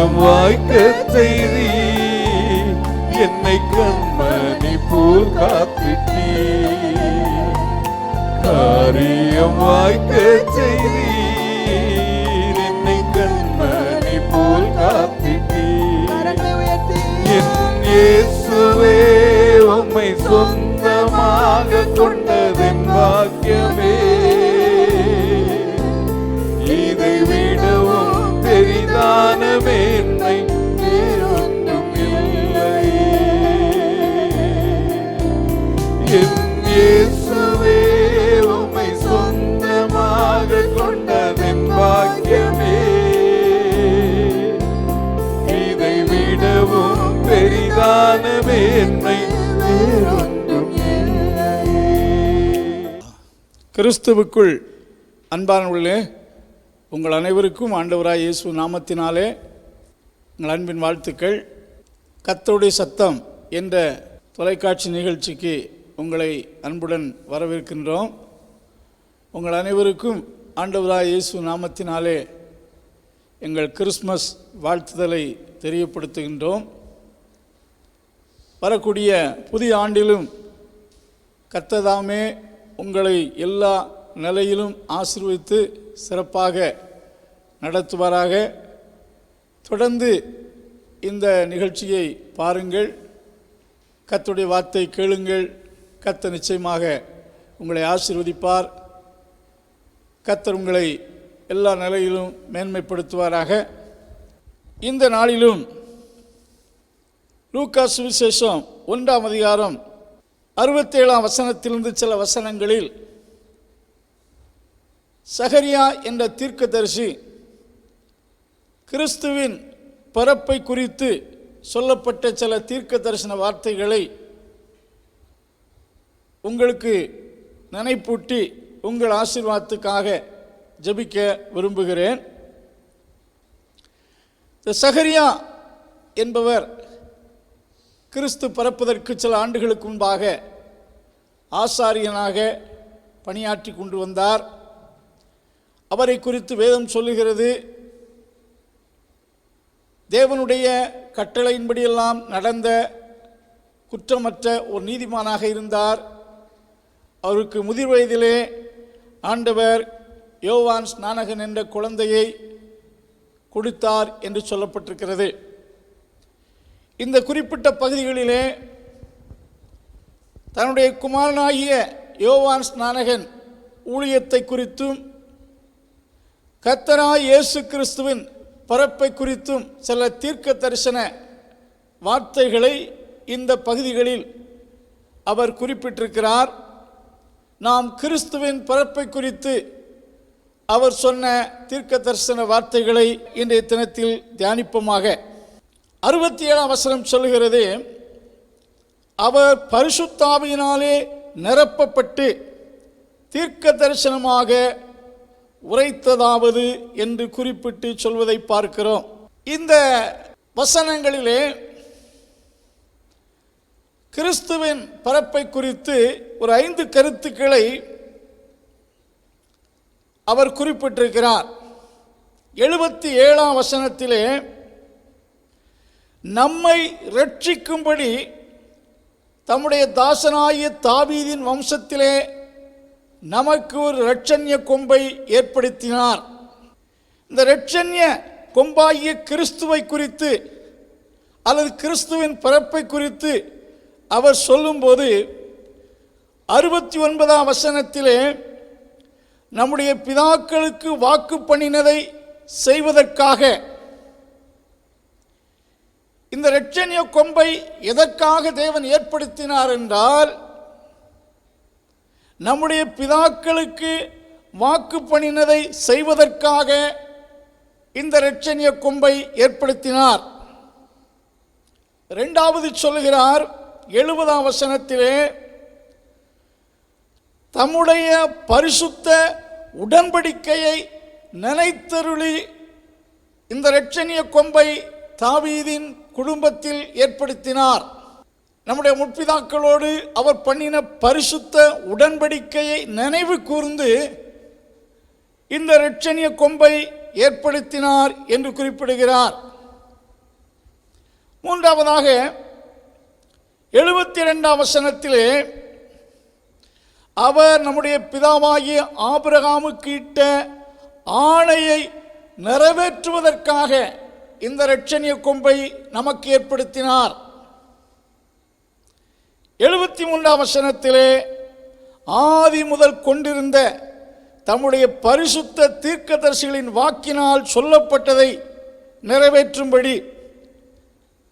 காரியம் வாய்க்க செய்தி, என்னை கண்மணி போல் காத்திட்டீ. காரியம் வாய்க்க செய்தி, என்னை கண்மணி போல் காத்திட்டீ. என் இயேசுவே உம்மை சொந்தமாக கொண்டதென் பாக்கியமே. இதை விடவும் பெரிதான மேன்மை வேறொன்றும் இல்லை. என் இயேசுவே உம்மை சொந்தமாக கொண்டதென் பாக்கியமே. இதை விடவும் பெரிதான மேன்மை வேறொன்றும் இல்லை. கிறிஸ்துவுக்குள் அன்பானவர்களே, உங்கள் அனைவருக்கும் ஆண்டவராய் இயேசு நாமத்தினாலே உங்கள் அன்பின் வாழ்த்துக்கள். கர்த்தருடைய சத்தம் என்ற தொலைக்காட்சி நிகழ்ச்சிக்கு உங்களை அன்புடன் வரவேற்கின்றோம். உங்கள் அனைவருக்கும் ஆண்டவராய் இயேசு நாமத்தினாலே எங்கள் கிறிஸ்மஸ் வாழ்த்துதலை தெரியப்படுத்துகின்றோம். வரக்கூடிய புதிய ஆண்டிலும் கர்த்ததாமே உங்களை எல்லா நிலையிலும் ஆசீர்வதித்து சிறப்பாக நடத்துவாராக. தொடர்ந்து இந்த நிகழ்ச்சியை பாருங்கள், கர்த்தருடைய வார்த்தை கேளுங்கள். கர்த்தர் நிச்சயமாக உங்களை ஆசீர்வதிப்பார். கர்த்தர் உங்களை எல்லா நிலையிலும் மேன்மைப்படுத்துவாராக. இந்த நாளிலும் லூக்கா சுவிசேஷம் 1ஆம் அதிகாரம் 67ஆம் வசனத்திலிருந்து சில வசனங்களில் சகரியா என்ற தீர்க்கதரிசி கிறிஸ்துவின் பிறப்பை குறித்து சொல்லப்பட்ட சில தீர்க்க தரிசன வார்த்தைகளை உங்களுக்கு நினைப்பூட்டி உங்கள் ஆசீர்வாதத்துக்காக ஜெபிக்க விரும்புகிறேன். சகரியா என்பவர் கிறிஸ்து பிறப்பதற்கு சில ஆண்டுகளுக்கு முன்பாக ஆசாரியனாக பணியாற்றி கொண்டு வந்தார். அவரை குறித்து வேதம் சொல்லுகிறது, தேவனுடைய கட்டளையின்படியெல்லாம் நடந்த குற்றமற்ற ஒரு நீதிமானாக இருந்தார். அவருக்கு முதிர் வயதிலே ஆண்டவர் யோவான் ஸ்நானகன் என்ற குழந்தையை கொடுத்தார் என்று சொல்லப்பட்டிருக்கிறது. இந்த குறிப்பிட்ட பகுதிகளிலே தன்னுடைய குமாரனாகிய யோவான் ஸ்நானகன் ஊழியத்தை குறித்தும் கர்த்தராகிய இயேசு கிறிஸ்துவின் பிறப்பை குறித்தும் சில தீர்க்க தரிசன வார்த்தைகளை இந்த பகுதிகளில் அவர் குறிப்பிட்டிருக்கிறார். நாம் கிறிஸ்துவின் பிறப்பை குறித்து அவர் சொன்ன தீர்க்க தரிசன வார்த்தைகளை இன்றைய தினத்தில் தியானிப்போமாக. 67ஆம் வசனம் சொல்லுகிறது, அவர் பரிசுத்தாவியினாலே நிரப்பப்பட்டு தீர்க்க தரிசனமாக உரைத்ததாவது என்று குறிப்பிட்டு சொல்வதை பார்க்கிறோம். இந்த வசனங்களிலே கிறிஸ்துவின் பிறப்பை குறித்து ஒரு 5 கருத்துக்களை அவர் குறிப்பிட்டிருக்கிறார். 77ஆம் வசனத்திலே நம்மை ரட்சிக்கும்படி தம்முடைய தாசனாகிய தாவீதின் வம்சத்திலே நமக்கு ஒரு இரட்சண்ய கொம்பை ஏற்படுத்தினார். இந்த இரட்சண்ய கொம்பாகிய கிறிஸ்துவை குறித்து அல்லது கிறிஸ்துவின் பிறப்பை குறித்து அவர் சொல்லும்போது 69ஆம் வசனத்திலே நம்முடைய பிதாக்களுக்கு வாக்கு பண்ணினதை செய்வதற்காக இந்த இரட்சண்ய கொம்பை எதற்காக தேவன் ஏற்படுத்தினார் என்றால், நம்முடைய பிதாக்களுக்கு வாக்கு பண்ணினதை செய்வதற்காக இந்த இரட்சண்ய கொம்பை ஏற்படுத்தினார். இரண்டாவது சொல்லுகிறார் 70ஆம் வசனத்திலே, தம்முடைய பரிசுத்த உடன்படிக்கையை நினைத்தருளி இந்த இரட்சண்ய கொம்பை தாவீதின் குடும்பத்தில் ஏற்படுத்தினார். நம்முடைய முற்பிதாக்களோடு அவர் பண்ணின பரிசுத்த உடன்படிக்கையை நினைவு கூர்ந்து இந்த இரட்சண்ய கொம்பை ஏற்படுத்தினார் என்று குறிப்பிடுகிறார். மூன்றாவதாக 72ஆம் வசனத்திலே அவர் நம்முடைய பிதாவாகிய ஆபிரகாமுக்கு இட்ட ஆணையை நிறைவேற்றுவதற்காக இந்த இரட்சணிய கொம்பை நமக்கு ஏற்படுத்தினார். 73ஆம் வசனத்திலே ஆதி முதல் கொண்டிருந்த தம்முடைய பரிசுத்த தீர்க்கதரிசிகளின் வாக்கினால் சொல்லப்பட்டதை நிறைவேற்றும்படி,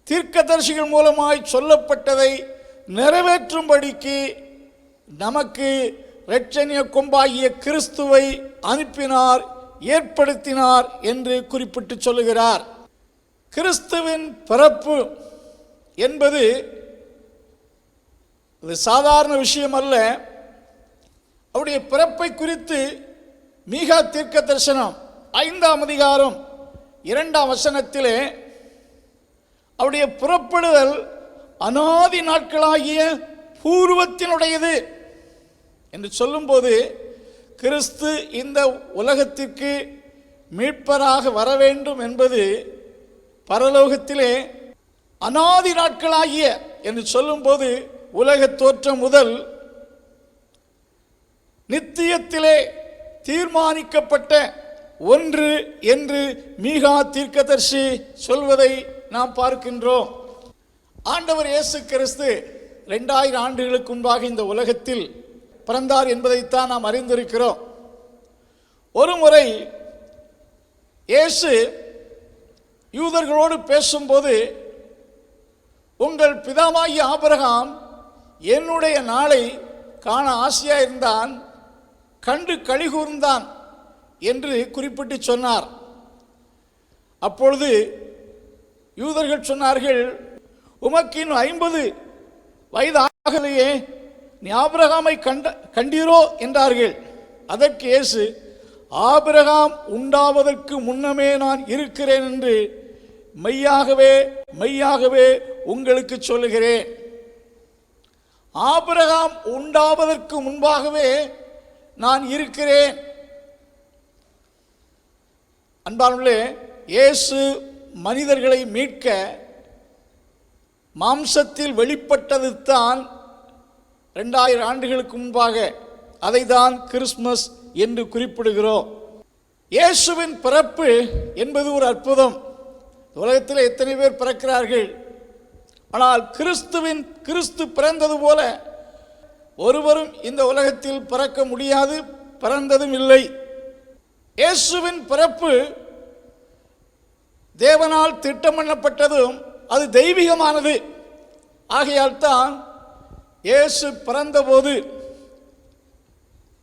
தீர்க்கதரிசிகள் மூலமாய் சொல்லப்பட்டதை நிறைவேற்றும்படிக்கு நமக்கு இரட்சணிய கொம்பாகிய கிறிஸ்துவை அனுப்பினார், ஏற்படுத்தினார் என்று குறிப்பிட்டு சொல்லுகிறார். கிறிஸ்துவின் பிறப்பு என்பது அது சாதாரண விஷயம் அல்ல. அவருடைய பிறப்பை குறித்து மீகா தீர்க்க தரிசனம் 5ஆம் அதிகாரம் 2ஆம் வசனத்திலே அவருடைய புறப்படுதல் அநாதி நாட்களாகிய பூர்வத்தினுடையது என்று சொல்லும்போது, கிறிஸ்து இந்த உலகத்திற்கு மீட்பராக வர வேண்டும் என்பது பரலோகத்திலே அநாதி நாட்களாகிய என்று சொல்லும்போது உலக தோற்றம் முதல் நித்தியத்திலே தீர்மானிக்கப்பட்ட ஒன்று என்று மீகா தீர்க்கதரிசி சொல்வதை நாம் பார்க்கின்றோம். ஆண்டவர் இயேசு கிறிஸ்து 2000 ஆண்டுகளுக்கு முன்பாக இந்த உலகத்தில் பிறந்தார் என்பதைத்தான் நாம் அறிந்திருக்கிறோம். ஒரு முறை இயேசு யூதர்களோடு பேசும்போது, உங்கள் பிதாவாகிய ஆபிரகாம் என்னுடைய நாளை காண ஆசையாக இருந்தான், கண்டு களிகூர்ந்தான் என்று குறிப்பிட்டு சொன்னார். அப்பொழுது யூதர்கள் சொன்னார்கள், உமக்கு இன்னும் 50 வயது ஆகலையே, நீ ஆபிரகாமை கண்டீரோ என்றார்கள். அதற்கு இயேசு, ஆபிரகாம் உண்டாவதற்கு முன்னமே நான் இருக்கிறேன் என்று மெய்யாகவே மெய்யாகவே உங்களுக்கு சொல்லுகிறேன். ஆபிரகாம் உண்டாவதற்கு முன்பாகவே நான் இருக்கிறேன். அன்பானவர்களே, இயேசு மனிதர்களை மீட்க மாம்சத்தில் வெளிப்பட்டது தான் 2000 ஆண்டுகளுக்கு முன்பாக. அதை தான் கிறிஸ்மஸ் என்று குறிப்பிடுகிறோம். இயேசுவின் பிறப்பு என்பது ஒரு அற்புதம். உலகத்தில் எத்தனை பேர் பிறக்கிறார்கள், ஆனால் கிறிஸ்து பிறந்தது போல ஒருவரும் இந்த உலகத்தில் பிறக்க முடியாது, பிறந்ததும் இல்லை. இயேசுவின் பிறப்பு தேவனால் திட்டம் பண்ணப்பட்டதும் அது தெய்வீகமானது. ஆகையால் தான் இயேசு பிறந்தபோது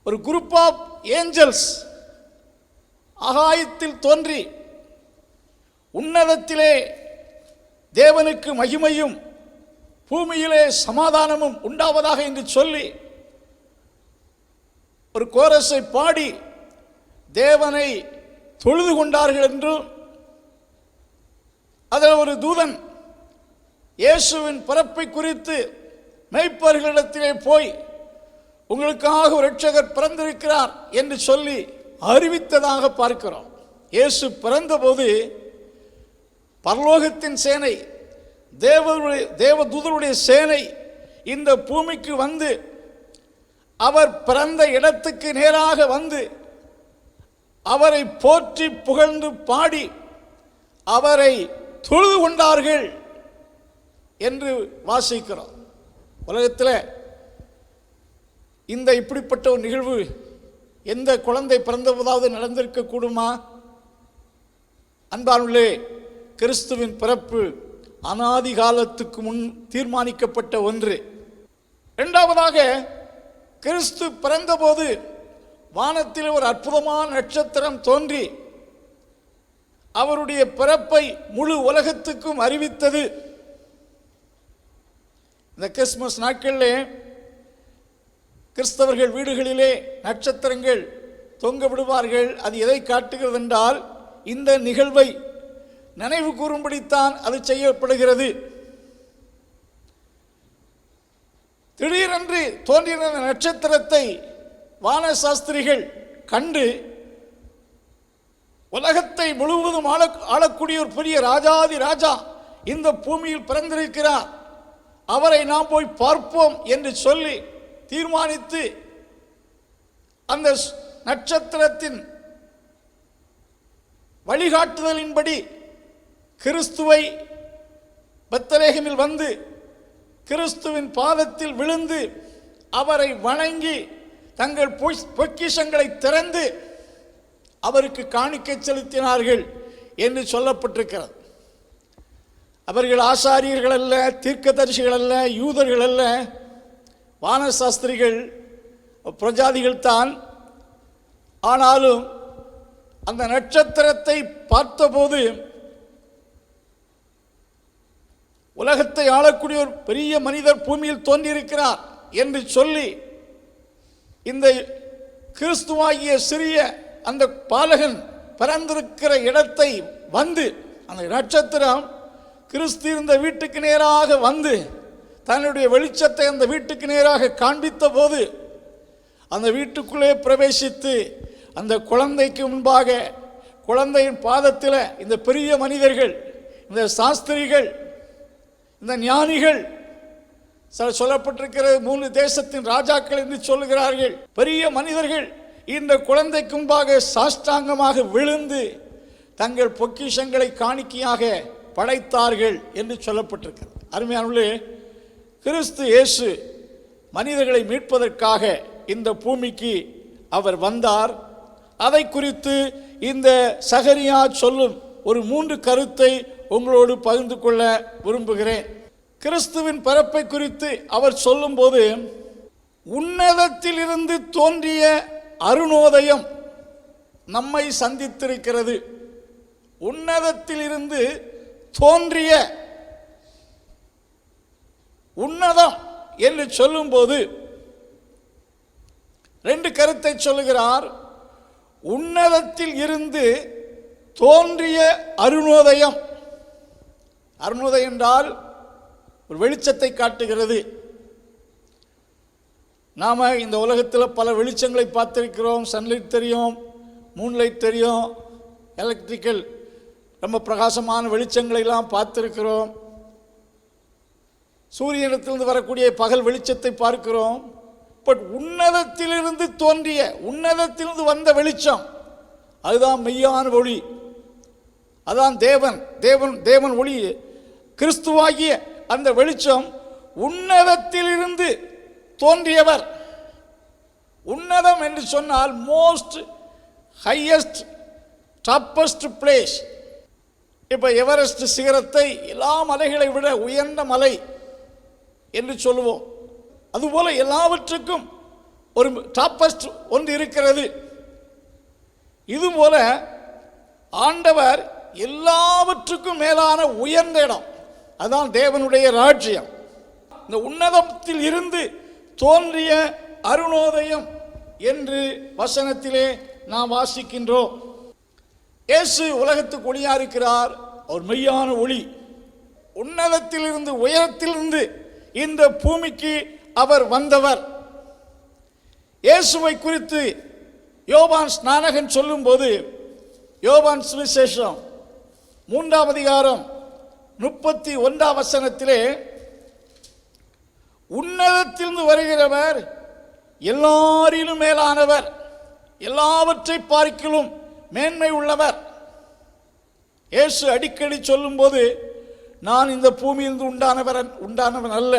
ஒரு குரூப் ஆஃப் ஏஞ்சல்ஸ் ஆகாயத்தில் தோன்றி உன்னதத்திலே தேவனுக்கு மகிமையும் பூமியிலே சமாதானமும் உண்டாவதாக என்று சொல்லி ஒரு கோரஸை பாடி தேவனை தொழுது கொண்டார்கள் என்றும், அதில் ஒரு தூதன் இயேசுவின் பிறப்பை குறித்து மேய்ப்பர்களிடத்திலே போய், உங்களுக்காக ஒரு இரட்சகர் பிறந்திருக்கிறார் என்று சொல்லி அறிவித்ததாக பார்க்கிறோம். இயேசு பிறந்தபோது பரலோகத்தின் சேனை, தேவதூதருடைய சேனை இந்த பூமிக்கு வந்து அவர் பிறந்த இடத்துக்கு நேராக வந்து அவரை போற்றி புகழ்ந்து பாடி அவரை தொழுது கொண்டார்கள் என்று வாசிக்கிறோம். உலகத்தில் இந்த இப்படிப்பட்ட ஒரு நிகழ்வு எந்த குழந்தை பிறந்தபோதாவது நடந்திருக்க கூடுமா? அன்பானுள்ளே, கிறிஸ்துவின் பிறப்பு அநாதி காலத்துக்கு முன் தீர்மானிக்கப்பட்ட ஒன்று. இரண்டாவதாக, கிறிஸ்து பிறந்தபோது வானத்தில் ஒரு அற்புதமான நட்சத்திரம் தோன்றி அவருடைய பிறப்பை முழு உலகத்துக்கும் அறிவித்தது. இந்த கிறிஸ்துமஸ் நாட்களிலே கிறிஸ்தவர்கள் வீடுகளிலே நட்சத்திரங்கள் தொங்க விடுவார்கள். அது எதை காட்டுகிறது என்றால், இந்த நிகழ்வை நினைவு கூறும்படித்தான் அது செய்யப்படுகிறது. திடீரென்று தோன்றின நட்சத்திரத்தை வான சாஸ்திரிகள் கண்டு உலகத்தை முழுவதும் ஆளக்கூடிய ஒரு பெரிய ராஜாதி ராஜா இந்த பூமியில் பிறந்திருக்கிறார், அவரை நாம் போய் பார்ப்போம் என்று சொல்லி தீர்மானித்து அந்த நட்சத்திரத்தின் வழிகாட்டுதலின்படி கிறிஸ்துவை பெத்லகேமில் வந்து கிறிஸ்துவின் பாதத்தில் விழுந்து அவரை வணங்கி தங்கள் பொக்கிஷங்களை திறந்து அவருக்கு காணிக்கை செலுத்தினார்கள் என்று சொல்லப்பட்டிருக்கிறது. அவர்கள் ஆசாரியர்கள் அல்ல, தீர்க்கதரிசிகள் அல்ல, யூதர்கள் அல்ல, வானசாஸ்திரிகள், பிரஜாதிகள் தான். ஆனாலும் அந்த நட்சத்திரத்தை பார்த்தபோது உலகத்தை ஆளக்கூடிய ஒரு பெரிய மனிதர் பூமியில் தோன்றியிருக்கிறார் என்று சொல்லி இந்த கிறிஸ்துவாகிய சிறிய அந்த பாலகன் பிறந்திருக்கிற இடத்தை வந்து அந்த நட்சத்திரம் கிறிஸ்து இருந்த வீட்டுக்கு நேராக வந்து தன்னுடைய வெளிச்சத்தை அந்த வீட்டுக்கு நேராக காண்பித்த போது அந்த வீட்டுக்குள்ளே பிரவேசித்து அந்த குழந்தைக்கு முன்பாக குழந்தையின் பாதத்தில் இந்த பெரிய மனிதர்கள், இந்த சாஸ்திரிகள், இந்த ஞானிகள், சொல்லப்பட்டிருக்கிறது 3 தேசத்தின் ராஜாக்கள் என்று சொல்லுகிறார்கள், பெரிய மனிதர்கள் இந்த குழந்தைக்கு முன்பாக சாஷ்டாங்கமாக விழுந்து தங்கள் பொக்கிஷங்களை காணிக்கையாக படைத்தார்கள் என்று சொல்லப்பட்டிருக்கிறது. அருமையானவர்களே, கிறிஸ்து இயேசு மனிதர்களை மீட்பதற்காக இந்த பூமிக்கு அவர் வந்தார். அதை குறித்து இந்த சகரியா சொல்லும் ஒரு 3 கருத்தை உங்களோடு பகிர்ந்து கொள்ள விரும்புகிறேன். கிறிஸ்துவின் பிறப்பை குறித்து அவர் சொல்லும்போது, உன்னதத்தில் இருந்து தோன்றிய அருணோதயம் நம்மை சந்தித்திருக்கிறது. உன்னதத்தில் இருந்து தோன்றிய உன்னதம் என்று சொல்லும்போது 2 கருத்தை சொல்லுகிறார். உன்னதத்தில் இருந்து தோன்றிய அருணோதயம். அருணோதயம் என்றால் ஒரு வெளிச்சத்தை காட்டுகிறது. நாம் இந்த உலகத்தில் பல வெளிச்சங்களை பார்த்திருக்கிறோம். சன்லைட் தெரியும், மூன்லைட் தெரியும், எலக்ட்ரிக்கல் ரொம்ப பிரகாசமான வெளிச்சங்களை எல்லாம் பார்த்திருக்கிறோம். சூரியனிடத்திலிருந்து வரக்கூடிய பகல் வெளிச்சத்தை பார்க்கிறோம். பட் உன்னதத்திலிருந்து தோன்றிய, உன்னதத்திலிருந்து வந்த வெளிச்சம், அதுதான் மெய்யான ஒளி, அதான் தேவன் ஒளி. கிறிஸ்துவாகிய அந்த வெளிச்சம் உன்னதத்திலிருந்து தோன்றியவர். உன்னதம் என்று சொன்னால் மோஸ்ட் ஹையஸ்ட் டாப்பஸ்ட் பிளேஸ். இப்போ எவரெஸ்ட் சிகரத்தை எல்லா மலைகளை விட உயர்ந்த மலை என்று சொல்லுவோம். அதுபோல எல்லாவற்றுக்கும் ஒரு டாப்பஸ்ட் ஒன்று இருக்கிறது. இதுபோல ஆண்டவர் எல்லாவற்றுக்கும் மேலான உயர்ந்த இடம், அதுதான் தேவனுடைய ராஜ்யம். இந்த உன்னதத்தில் இருந்து தோன்றிய அருணோதயம் என்று வசனத்திலே நாம் வாசிக்கின்றோம். இயேசு உலகத்துக்கு ஒளியா இருக்கிறார். அவர் மெய்யான ஒளி. உன்னதத்திலிருந்து, உயரத்திலிருந்து இந்த பூமிக்கு அவர் வந்தவர். இயேசுவை குறித்து யோவான் ஸ்நானகன் சொல்லும்போது, யோவான் சுவிசேஷம் 3ஆம் அதிகாரம் 31ஆம் வசனத்திலே, உன்னதத்திலிருந்து வருகிறவர் எல்லாரிலும் மேலானவர், எல்லாவற்றை பார்க்கிலும் மேன்மை உள்ளவர். இயேசு அடிக்கடி சொல்லும்போது, நான் இந்த பூமியிலிருந்து உண்டானவன் அல்ல,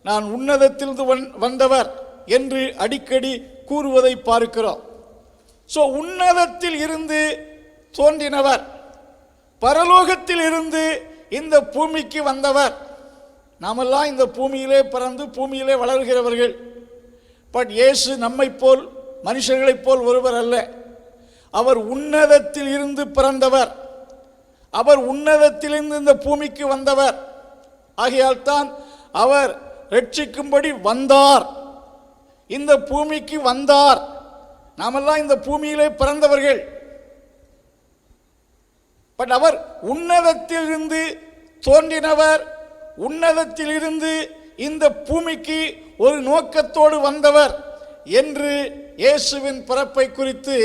நான் உன்னதத்திலிருந்து வந்தவர் என்று அடிக்கடி கூறுவதை பார்க்கிறோம். ஸோ உன்னதத்தில் இருந்து தோன்றினவர், பரலோகத்தில் இருந்து இந்த பூமிக்கு வந்தவர். நாமெல்லாம் இந்த பூமியிலே பிறந்து பூமியிலே வளர்கிறவர்கள். பட் இயேசு நம்மை போல், மனுஷர்களைப் போல் ஒருவர் அல்ல. அவர் உன்னதத்தில் இருந்து பிறந்தவர். அவர் உன்னதத்திலிருந்து இந்த பூமிக்கு வந்தவர். ஆகையால் தான் அவர் ரட்சிக்கும்படி வந்தார், இந்த பூமிக்கு வந்தார். நாமெல்லாம் இந்த பூமியிலே பிறந்தவர்கள். பட் அவர் உன்னதத்திலிருந்து தோன்றினவர், உன்னதத்திலிருந்து இந்த பூமிக்கு ஒரு நோக்கத்தோடு வந்தவர் என்று இயேசுவின் பிறப்பை குறித்து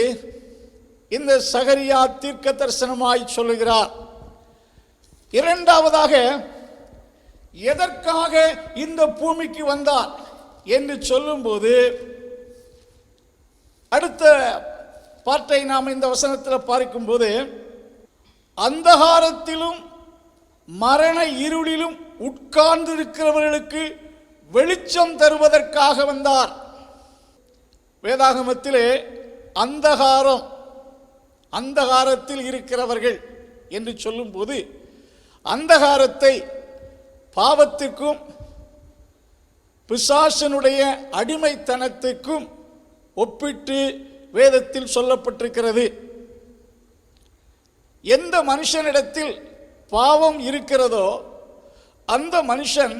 இந்த சகரியா தீர்க்க தரிசனமாய் சொல்லுகிறார். இரண்டாவதாக, எதற்காக இந்த பூமிக்கு வந்தார் என்று சொல்லும்போது அடுத்த பாட்டை நாம் இந்த வசனத்தில் பார்க்கும்போது, அந்தகாரத்திலும் மரண இருளிலும் உட்கார்ந்திருக்கிறவர்களுக்கு வெளிச்சம் தருவதற்காக வந்தார். வேதாகமத்திலே அந்தகாரத்தில் இருக்கிறவர்கள் என்று சொல்லும்போது அந்தகாரத்தை பாவத்துக்கும் பிசாசனுடைய அடிமைத்தனத்துக்கும் ஒப்பிட்டு வேதத்தில் சொல்லப்பட்டிருக்கிறது. எந்த மனுஷனிடத்தில் பாவம் இருக்கிறதோ அந்த மனுஷன்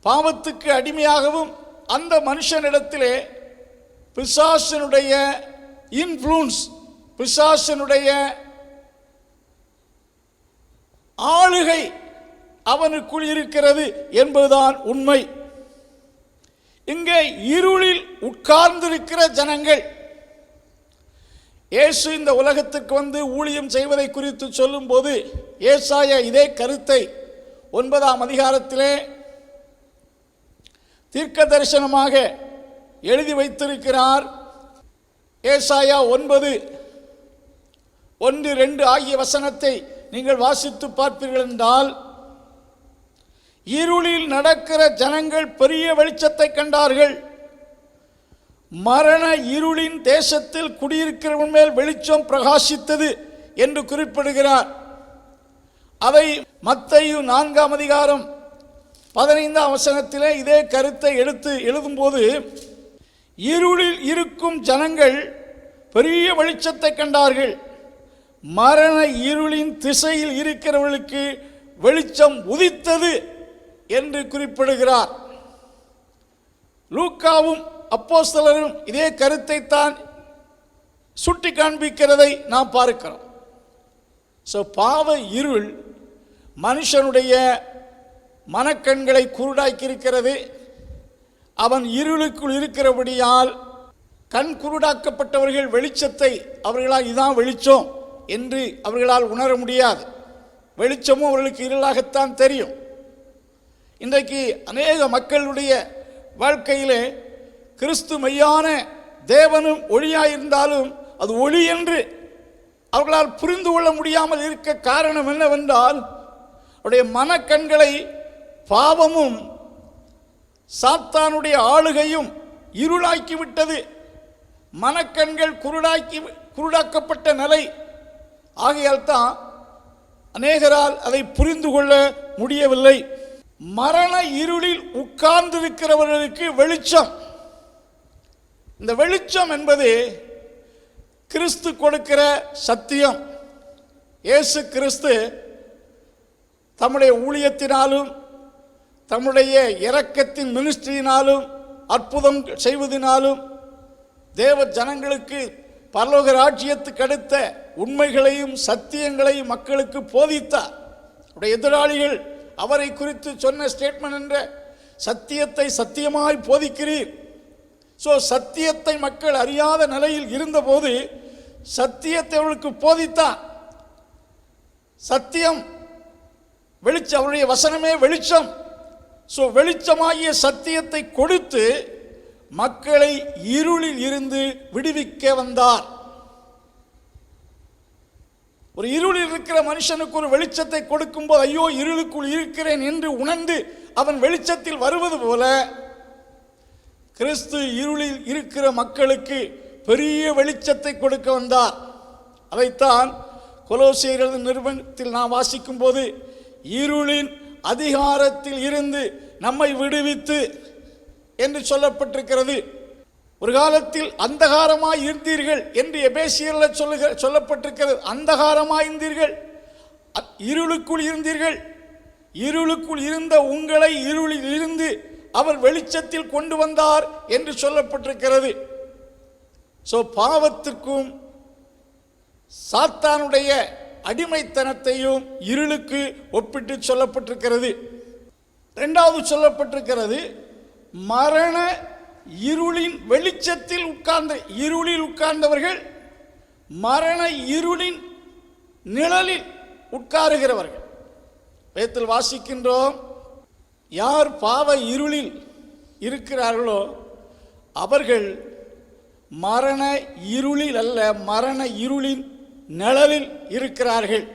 பாவத்துக்கு அடிமையாகவும், அந்த மனுஷனிடத்திலே பிசாசனுடைய இன்ஃப்ளூன்ஸ், பிசாசனுடைய ஆளுகை அவனுக்குள் இருக்கிறது என்பதுதான் உண்மை. இங்கே இருளில் உட்கார்ந்திருக்கிற ஜனங்கள், இயேசு இந்த உலகத்துக்கு வந்து ஊழியம் செய்வதை குறித்து சொல்லும்போது ஏசாயா இதே கருத்தை 9ஆம் அதிகாரத்திலே தீர்க்க தரிசனமாக எழுதி வைத்திருக்கிறார். ஏசாயா 9:1-2 ஆகிய வசனத்தை நீங்கள் வாசித்து பார்ப்பீர்கள் என்றால், இருளில் நடக்கிற ஜனங்கள் பெரிய வெளிச்சத்தை கண்டார்கள், மரண இருளின் தேசத்தில் குடியிருக்கிறவன் மேல் வெளிச்சம் பிரகாசித்தது என்று குறிப்பிடுகிறார். அதை மத்தேயு 4ஆம் அதிகாரம் 15ஆம் வசனத்திலே இதே கருத்தை எடுத்து எழுதும்போது, இருளில் இருக்கும் ஜனங்கள் பெரிய வெளிச்சத்தை கண்டார்கள், மரண இருளின் திசையில் இருக்கிறவர்களுக்கு வெளிச்சம் உதித்தது என்று குறிப்பிடுகிறார். லூக்காவும் அப்போஸ்தலரும் இதே கருத்தை தான் சுட்டி காண்பிக்கிறதை நாம் பார்க்கிறோம். பாவ இருள் மனுஷனுடைய மனக்கண்களை குருடாக்கியிருக்கிறது. அவன் இருளுக்குள் இருக்கிறபடியால் கண் குருடாக்கப்பட்டவர்கள் வெளிச்சத்தை அவர்களால் இதான் வெளிச்சம் என்று அவர்களால் உணர முடியாது. வெளிச்சமும் அவர்களுக்கு இருளாகத்தான் தெரியும். இன்றைக்கு அநேக மக்களுடைய வாழ்க்கையிலே கிறிஸ்து மெய்யான தேவனும் ஒளியாயிருந்தாலும் அது ஒளி என்று அவர்களால் புரிந்து கொள்ள முடியாமல் இருக்க காரணம் என்னவென்றால், அவருடைய மனக்கண்களை பாவமும் சாத்தானுடைய ஆளுகையும் இருளாக்கிவிட்டது. மனக்கண்கள் குருடாக்கப்பட்ட நிலை. ஆகையால் தான் அநேகரால் அதை புரிந்து கொள்ள முடியவில்லை. மரண இருளில் உட்கார்ந்திருக்கிறவர்களுக்கு வெளிச்சம். இந்த வெளிச்சம் என்பது கிறிஸ்து கொடுக்கிற சத்தியம். இயேசு கிறிஸ்து தம்முடைய ஊழியத்தினாலும் தம்முடைய இரக்கத்தின் மினிஸ்ட்ரியினாலும் அற்புதம் செய்வதனாலும் தேவ ஜனங்களுக்கு பரலோக ராஜ்யத்துக்கு அடுத்த உண்மைகளையும் சத்தியங்களையும் மக்களுக்கு போதித்தார். அவருடைய எதிராளிகள் அவரை குறித்து சொன்ன ஸ்டேட்மெண்ட் என்ற சத்தியத்தை சத்தியமாய் போதிக்கிறீர். சத்தியத்தை மக்கள் அறியாத நிலையில் இருந்தபோது சத்தியத்தை அவர்களுக்கு போதித்தார். சத்தியம் வெளிச்சம், அவருடைய வசனமே வெளிச்சம். வெளிச்சமாகிய சத்தியத்தை கொடுத்து மக்களை இருளில் இருந்து விடுவிக்க வந்தார். ஒரு இருளில் இருக்கிற மனுஷனுக்கு ஒரு வெளிச்சத்தை கொடுக்கும் போது, ஐயோ இருளுக்குள் இருக்கிறேன் என்று உணர்ந்து அவன் வெளிச்சத்தில் வருவது போல கிறிஸ்து இருளில் இருக்கிற மக்களுக்கு பெரிய வெளிச்சத்தை கொடுக்க வந்தார். அதைத்தான் கொலோசியர் நிருபத்தில் நாம் வாசிக்கும் போது, இருளின் அதிகாரத்தில் இருந்து நம்மை விடுவித்து என்று சொல்லப்பட்டிருக்கிறது. ஒரு காலத்தில் அந்தகாரமாய் இருந்தீர்கள் என்று எபேசியரில் சொல்லப்பட்டிருக்கிறது. அந்தகாரமாய் இருந்தீர்கள், இருளுக்குள் இருந்தீர்கள். இருளுக்குள் இருந்த உங்களை இருளில் இருந்து அவர் வெளிச்சத்தில் கொண்டு வந்தார் என்று சொல்லப்பட்டிருக்கிறது. பாவத்திற்கும் சாத்தானுடைய அடிமைத்தனத்தையும் இருளுக்கு ஒப்பிட்டு சொல்லப்பட்டிருக்கிறது. இரண்டாவது சொல்லப்பட்டிருக்கிறது, மரண இருளின் வெளிச்சத்தில் இருளில் உட்கார்ந்தவர்கள் மரண இருளின் நிழலில் உட்காருகிறவர்கள். வேதத்தில் வாசிக்கின்றோம், யார் பாவ இருளில் இருக்கிறார்களோ அவர்கள் மரண இருளில் அல்ல, மரண இருளின் நிழலில் இருக்கிறார்கள்.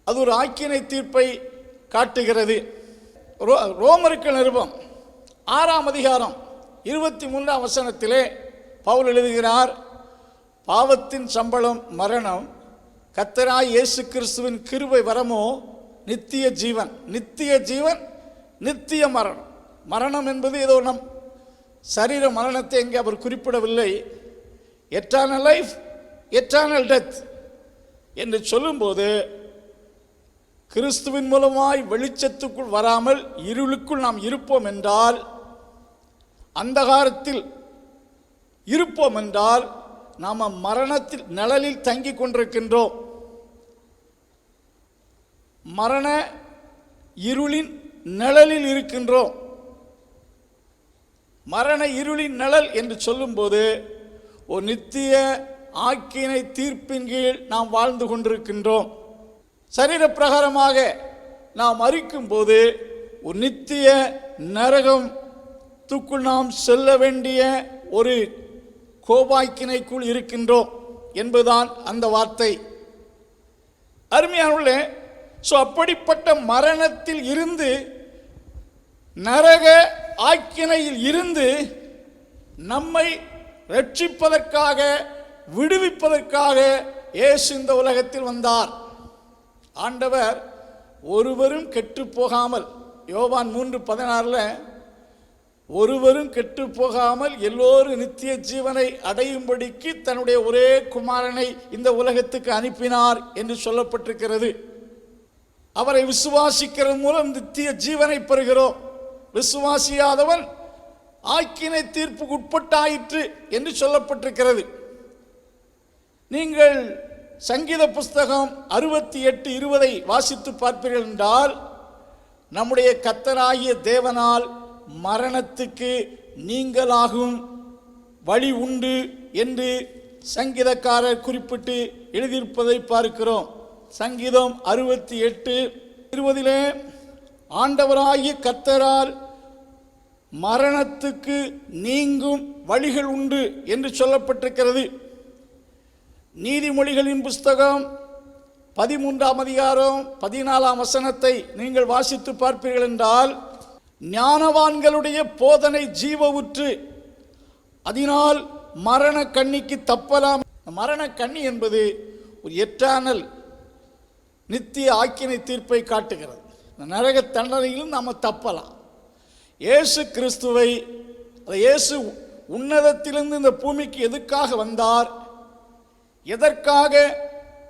அது ஒரு ஆக்கினை தீர்ப்பை காட்டுகிறது. ரோமருக்கு நிருபம் 6ஆம் அதிகாரம் 23ஆம் வசனத்திலே பவுல் எழுதுகிறார், பாவத்தின் சம்பளம் மரணம், கர்த்தராய் இயேசு கிறிஸ்துவின் கிருபை வரமோ நித்திய ஜீவன். நித்திய ஜீவன், நித்திய மரணம். மரணம் என்பது ஏதோ நம் சரீர மரணத்தை எங்கே அவர் குறிப்பிடவில்லை. எட்டர்னல் லைஃப், எட்டர்னல் டெத் என்று சொல்லும்போது கிறிஸ்துவின் மூலமாய் வெளிச்சத்துக்குள் வராமல் இருளுக்குள் நாம் இருப்போம் என்றால், அந்தகாரத்தில் இருப்போம் என்றால் நாம் மரணத்தில் நிழலில் தங்கி கொண்டிருக்கின்றோம். மரண இருளின் நிழலில் இருக்கின்றோம். மரண இருளின் நிழல் என்று சொல்லும்போது ஒரு நித்திய ஆக்கினை தீர்ப்பின் கீழ் நாம் வாழ்ந்து கொண்டிருக்கின்றோம். சரீர பிரகாரமாக நாம் மரிக்கும் போது ஒரு நித்திய நரகத்துக்குள் நாம் செல்ல வேண்டிய ஒரு கோபாக்கினைக்குள் இருக்கின்றோம் என்பதுதான் அந்த வார்த்தை. அருமையானவர்களே, அப்படிப்பட்ட மரணத்தில் இருந்து, நரக ஆக்கினையில் இருந்து நம்மை ரட்சிப்பதற்காக, விடுவிப்பதற்காக இயேசு இந்த உலகத்தில் வந்தார். ஆண்டவர் ஒருவரும் கெட்டு போகாமல், யோவான் 3:16 ஒருவரும் கெட்டு போகாமல் எல்லோரும் நித்திய ஜீவனை அடையும்படிக்கு தன்னுடைய ஒரே குமாரனை இந்த உலகத்துக்கு அனுப்பினார் என்று சொல்லப்பட்டிருக்கிறது. அவரை விசுவாசிக்கிறது மூலம் நித்திய ஜீவனை பெறுகிறோம். விசுவாசியாதவன் ஆக்கினை தீர்ப்புக்கு உட்பட்டாயிற்று என்று சொல்லப்பட்டிருக்கிறது. நீங்கள் சங்கீத புஸ்தகம் 68:20 வாசித்து பார்ப்பீர்கள் என்றால், நம்முடைய கர்த்தராகிய தேவனால் மரணத்துக்கு நீங்களாகும் வழி உண்டு என்று சங்கீதக்காரர் குறிப்பிட்டு எழுதியிருப்பதை பார்க்கிறோம். சங்கீதம் 68:20 ஆண்டவராகிய கர்த்தரால் மரணத்துக்கு நீங்கும் வழிகள் உண்டு என்று சொல்லப்பட்டிருக்கிறது. நீதிமொழிகளின் புஸ்தகம் 13ஆம் அதிகாரம் 14ஆம் வசனத்தை நீங்கள் வாசித்து பார்ப்பீர்கள் என்றால், ஞானவான்களுடைய போதனை ஜீவ ஊற்று, அதனால் மரண கண்ணிக்கு தப்பலாம். மரண கண்ணி என்பது ஒரு எட்டர்னல் நித்திய ஆக்கினை தீர்ப்பை காட்டுகிறது. நரக தண்டனையிலும் நாம் தப்பலாம். இயேசு கிறிஸ்துவை, இயேசு உன்னதத்திலிருந்து இந்த பூமிக்கு எதுக்காக வந்தார், எதற்காக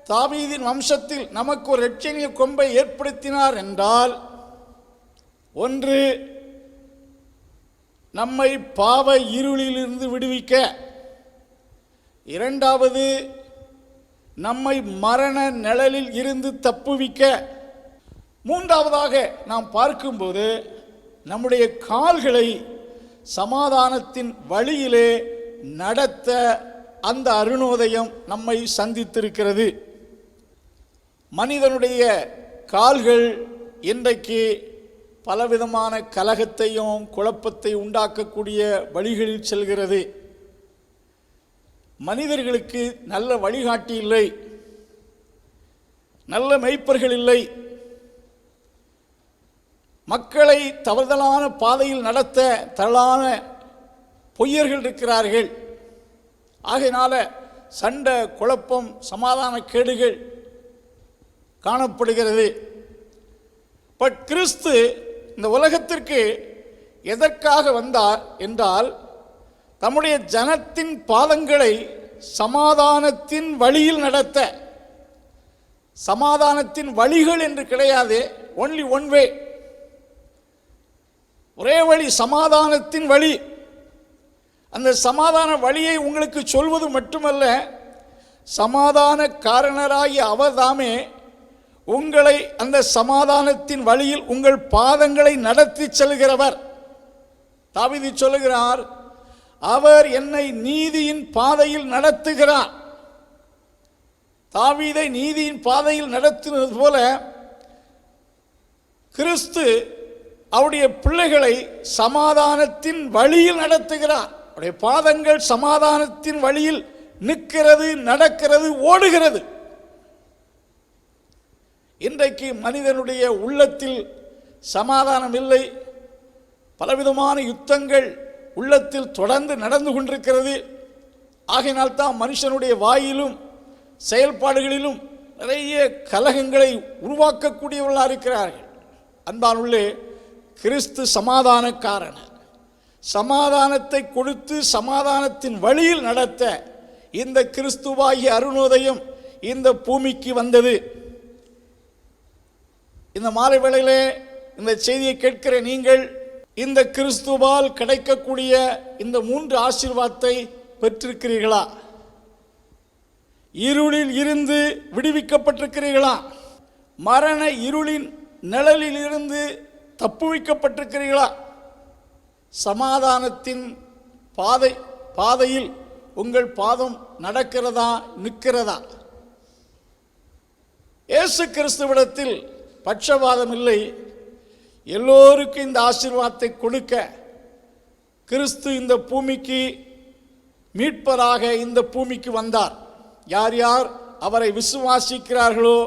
தாவீதின் வம்சத்தில் நமக்கு ஒரு இரட்சணிய கொம்பை ஏற்படுத்தினார் என்றால், ஒன்று, நம்மை பாவ இருளிலிருந்து விடுவிக்க, இரண்டாவது நம்மை மரண நிழலில் இருந்து தப்புவிக்க, மூன்றாவதாக நாம் பார்க்கும்போது நம்முடைய கால்களை சமாதானத்தின் வழியிலே நடத்த அந்த அருணோதயம் நம்மை சந்தித்திருக்கிறது. மனிதனுடைய கால்கள் இன்றைக்கு பலவிதமான கலகத்தையும் குழப்பத்தை உண்டாக்கக்கூடிய வழிகளில் செல்கிறது. மனிதர்களுக்கு நல்ல வழிகாட்டி இல்லை, நல்ல மெய்ப்பர்கள் இல்லை. மக்களை தவறுதலான பாதையில் நடத்த தரலான பொய்யர்கள் இருக்கிறார்கள். ஆகையினால சண்டை, குழப்பம், சமாதான கேடுகள் காணப்படுகிறது. பட் கிறிஸ்து இந்த உலகத்திற்கு எதற்காக வந்தார் என்றால், தம்முடைய ஜனத்தின் பாதங்களை சமாதானத்தின் வழியில் நடத்த. சமாதானத்தின் வழிகள் என்று கிடையாது, ஒன்லி ஒன் வே, ஒரே வழி, சமாதானத்தின் வழி. அந்த சமாதான வழியை உங்களுக்கு சொல்வது மட்டுமல்ல, சமாதான காரணராகிய அவர் தாமே உங்களை அந்த சமாதானத்தின் வழியில் உங்கள் பாதங்களை நடத்தி செல்கிறவர். தாவீது சொல்லுகிறார், அவர் என்னை நீதியின் பாதையில் நடத்துகிறார். தாவீதை நீதியின் பாதையில் நடத்தினது போல கிறிஸ்து அவருடைய பிள்ளைகளை சமாதானத்தின் வழியில் நடத்துகிறார். அவருடைய பாதங்கள் சமாதானத்தின் வழியில் நிற்கிறது, நடக்கிறது, ஓடுகிறது. இன்றைக்கு மனிதனுடைய உள்ளத்தில் சமாதானம் இல்லை. பலவிதமான யுத்தங்கள் உள்ளத்தில் தொடர்ந்து நடந்து கொண்டிருக்கிறது. ஆகையினால்தான் மனுஷனுடைய வாயிலும் செயல்பாடுகளிலும் நிறைய கலகங்களை உருவாக்கக்கூடியவர்களாக இருக்கிறார்கள். அன்பானுள்ளே, கிறிஸ்து சமாதானக்காரன். சமாதானத்தை கொடுத்து சமாதானத்தின் வழியில் நடத்த இந்த கிறிஸ்துவாகிய அருணோதயம் இந்த பூமிக்கு வந்தது. இந்த மாலை வேளையிலே இந்த செய்தியை கேட்கிற நீங்கள் இந்த கிறிஸ்துவால் கிடைக்கக்கூடிய இந்த 3 ஆசீர்வாதத்தை பெற்றிருக்கிறீர்களா? இருளில் இருந்து விடுவிக்கப்பட்டிருக்கிறீர்களா? மரண இருளின் நிழலில் இருந்து தப்புவிக்கப்பட்டிருக்கிறீர்களா? சமாதானத்தின் பாதையில் உங்கள் பாதம் நடக்கிறதா, நிற்கிறதா? இயேசு கிறிஸ்துவிடத்தில் பட்சபாதம் இல்லை. எல்லோருக்கும் இந்த ஆசீர்வாதத்தை கொடுக்க கிறிஸ்து இந்த பூமிக்கு மீட்பராக இந்த பூமிக்கு வந்தார். யார் யார் அவரை விசுவாசிக்கிறார்களோ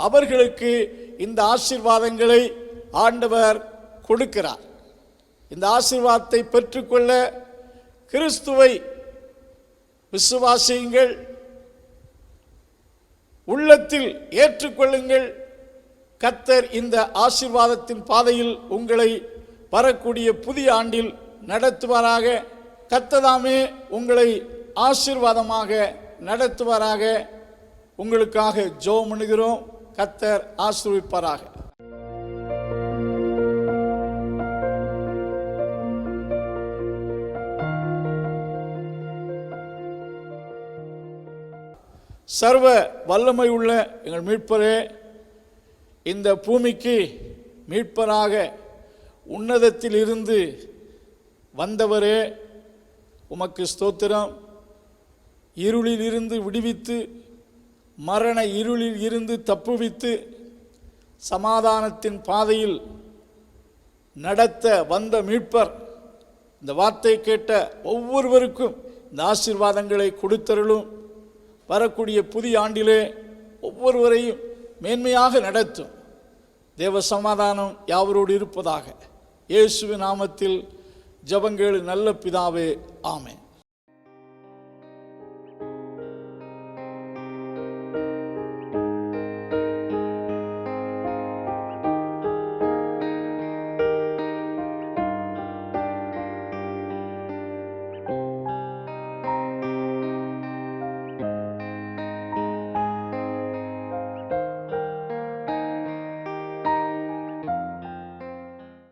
அவர்களுக்கு இந்த ஆசீர்வாதங்களை ஆண்டவர் கொடுக்கிறார். இந்த ஆசீர்வாதத்தை பெற்றுக்கொள்ள கிறிஸ்துவை விசுவாசியுங்கள், உள்ளத்தில் ஏற்றுக்கொள்ளுங்கள். கர்த்தர் இந்த ஆசீர்வாதத்தின் பாதையில் உங்களை வரக்கூடிய புதிய ஆண்டில் நடத்துவாராக. கர்த்ததாமே உங்களை ஆசீர்வாதமாக நடத்துவாராக. உங்களுக்காக ஜெபம் பண்ணுகிறோம். கர்த்தர் ஆசீர்வதிப்பாராக. சர்வ வல்லமை உள்ள எங்கள் மீட்பரே, இந்த பூமிக்கு மீட்பராக உன்னதத்தில் இருந்து வந்தவரே, உமக்கு ஸ்தோத்திரம். இருளில் இருந்து விடுவித்து மரண இருளில் இருந்து தப்புவித்து சமாதானத்தின் பாதையில் நடத்த வந்த மீட்பர், இந்த வார்த்தை கேட்ட ஒவ்வொருவருக்கும் இந்த ஆசீர்வாதங்களை கொடுத்தருளும். வரக்கூடிய புதிய ஆண்டிலே ஒவ்வொருவரையும் மேன்மையாக நடத்தும். தேவ சமாதானம் யாவரோடு இருப்பதாக. இயேசுவின் நாமத்தில் ஜெபங்கள் நல்ல பிதாவே, ஆமென்.